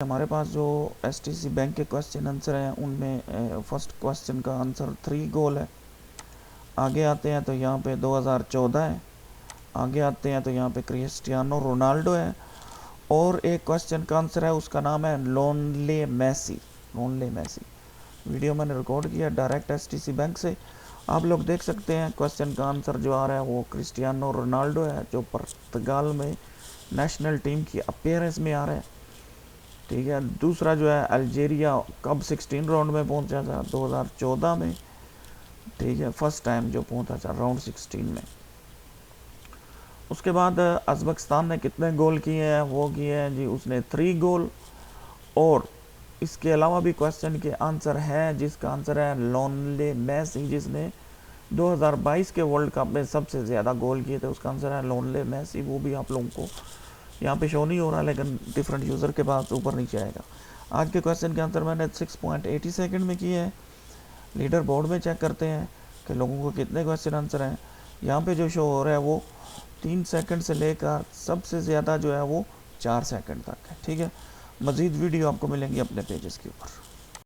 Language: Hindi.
हमारे पास जो एसटीसी बैंक के क्वेश्चन आंसर हैं उनमें फर्स्ट क्वेश्चन का आंसर 3 गोल है। आगे आते हैं तो यहाँ पे 2014 है। आगे आते हैं तो यहाँ पे क्रिस्टियानो रोनाल्डो है। और एक क्वेश्चन का आंसर है, उसका नाम है लोनले मैसी। लोनले मैसी वीडियो मैंने रिकॉर्ड किया डायरेक्ट एसटीसी बैंक से। आप लोग देख सकते हैं क्वेश्चन का आंसर जो आ रहा है वो क्रिस्टियानो रोनाल्डो है, जो पुर्तगाल में नेशनल टीम की अपीयरेंस में आ रहा है। ठीक है, दूसरा जो है अल्जीरिया कब 16 राउंड में पहुंचा था 2014 में। ठीक है, फर्स्ट टाइम जो पहुंचा था राउंड 16 में। उसके बाद अज़बकिस्तान ने कितने गोल किए हैं, वो किए हैं जी उसने 3 गोल। और इसके अलावा भी क्वेश्चन के आंसर है, जिसका आंसर है लोनले मैसी, जिसने 2022 के वर्ल्ड कप में सबसे ज़्यादा गोल किए थे। उसका आंसर है लोनले मैसी। वो भी आप लोगों को यहाँ पे शो नहीं हो रहा, लेकिन डिफरेंट यूज़र के पास ऊपर नीचे आएगा। आज के क्वेश्चन के आंसर मैंने 6.80 सेकंड में किए हैं। लीडर बोर्ड में चेक करते हैं कि लोगों को कितने क्वेश्चन आंसर हैं। यहाँ पे जो शो हो रहा है वो 3 सेकंड से लेकर सबसे ज़्यादा जो है वो 4 सेकंड तक है। ठीक है, मज़ीद वीडियो आपको मिलेंगी अपने पेजेस के ऊपर।